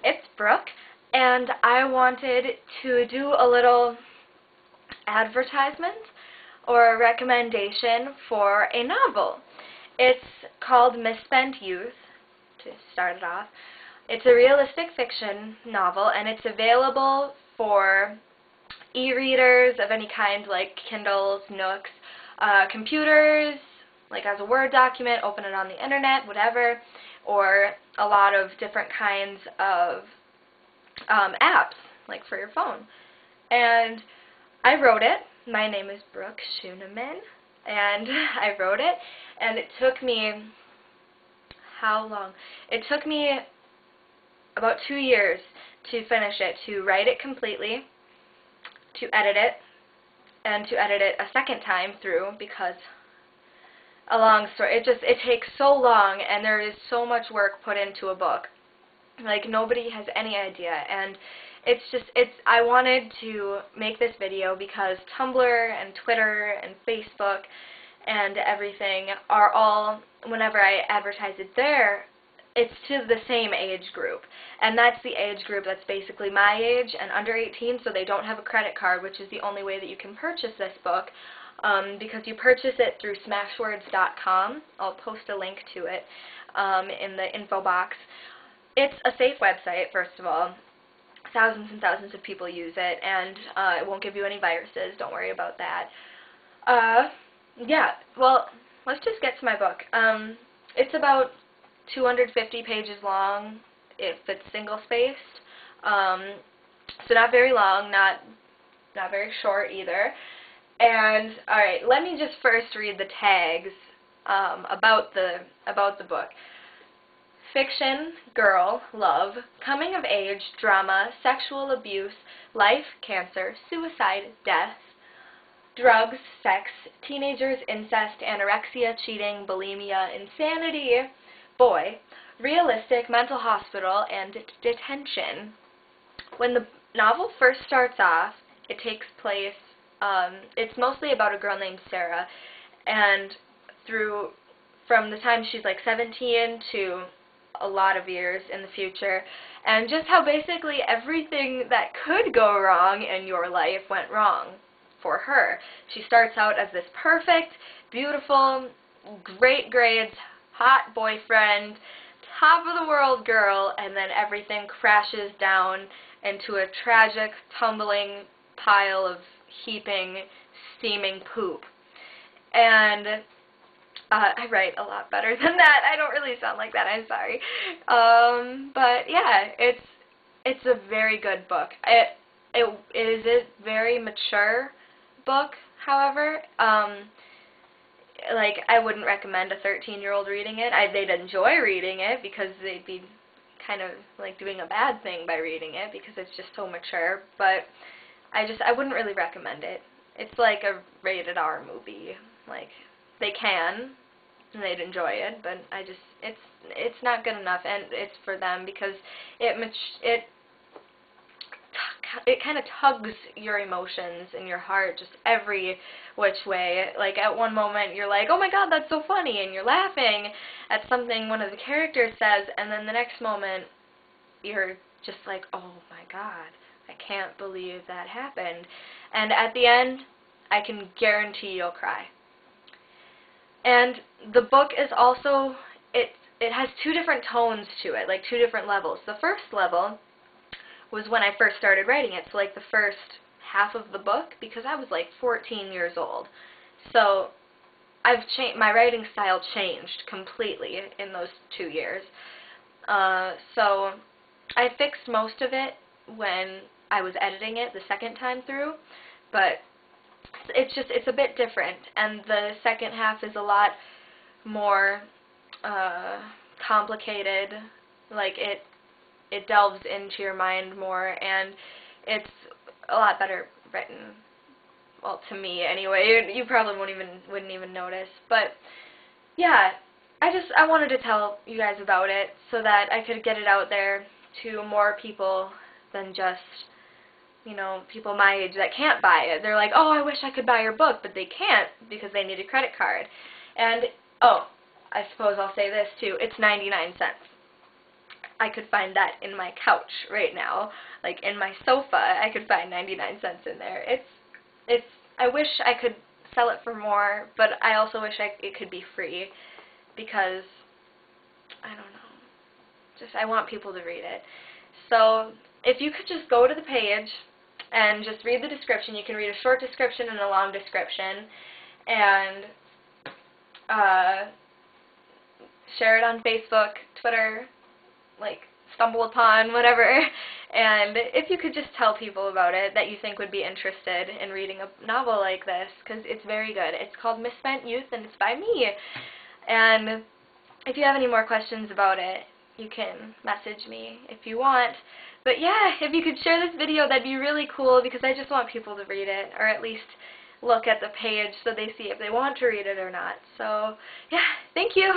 It's Brooke, and I wanted to do a little advertisement or a recommendation for a novel. It's called Misspent Youth, to start it off. It's a realistic fiction novel, and it's available for e-readers of any kind, like Kindles, Nooks, computers, like as a Word document, open it on the internet, whatever, or a lot of different kinds of apps, like for your phone. And I wrote it. My name is Brooke Schooneman, and I wrote it, and it took me, how long? It took me about 2 years to finish it, to write it completely, to edit it, and to edit it a second time through, because a long story, it takes so long, and there is so much work put into a book. Like, nobody has any idea, and I wanted to make this video because Tumblr and Twitter and Facebook and everything are all, whenever I advertise it there, it's to the same age group. And that's the age group that's basically my age and under 18, so they don't have a credit card, which is the only way that you can purchase this book, because you purchase it through smashwords.com. I'll post a link to it in the info box. It's a safe website, first of all. Thousands and thousands of people use it, and it won't give you any viruses. Don't worry about that. Yeah, well, let's just get to my book. It's about 250 pages long if it's single-spaced. So not very long, not very short either. And, alright, let me just first read the tags about the book. Fiction, girl, love, coming of age, drama, sexual abuse, life, cancer, suicide, death, drugs, sex, teenagers, incest, anorexia, cheating, bulimia, insanity, boy, realistic, mental hospital, and detention. When the novel first starts off, it takes place, it's mostly about a girl named Sarah, and from the time she's like 17 to a lot of years in the future, and just how basically everything that could go wrong in your life went wrong for her. She starts out as this perfect, beautiful, great grades, hot boyfriend, top of the world girl, and then everything crashes down into a tragic, tumbling pile of heaping, steaming poop. And I write a lot better than that. I don't really sound like that. I'm sorry. But yeah, it's a very good book. It is a very mature book, however. Like, I wouldn't recommend a 13-year-old reading it. They'd enjoy reading it because they'd be kind of like doing a bad thing by reading it because it's just so mature. But I wouldn't really recommend it. It's like a rated R movie. Like, they can, and they'd enjoy it, but it's not good enough, and it's for them because it kind of tugs your emotions in your heart just every which way. Like, at one moment you're like, oh my god, that's so funny, and you're laughing at something one of the characters says, and then the next moment you're just like, oh my god, I can't believe that happened. And at the end, I can guarantee you'll cry. And the book is also, it has two different tones to it, like two different levels. The first level was when I first started writing it, so like the first half of the book, because I was like 14 years old. So my writing style changed completely in those 2 years. So I fixed most of it when I was editing it the second time through, but it's a bit different, and the second half is a lot more complicated. Like, it delves into your mind more, and it's a lot better written. Well, to me anyway. You probably wouldn't even notice, but yeah, I wanted to tell you guys about it so that I could get it out there to more people than just, you know, people my age that can't buy it. They're like, oh, I wish I could buy your book, but they can't because they need a credit card. And, oh, I suppose I'll say this too, it's 99 cents. I could find that in my couch right now. Like in my sofa, I could find 99 cents in there. I wish I could sell it for more, but I also wish it could be free, because, I don't know, just I want people to read it. So if you could just go to the page and just read the description. You can read a short description and a long description, and share it on Facebook, Twitter, like stumble upon, whatever. And if you could just tell people about it that you think would be interested in reading a novel like this, because it's very good. It's called Misspent Youth, and it's by me. And if you have any more questions about it, you can message me if you want. But yeah, if you could share this video, that'd be really cool, because I just want people to read it, or at least look at the page so they see if they want to read it or not. So yeah, thank you!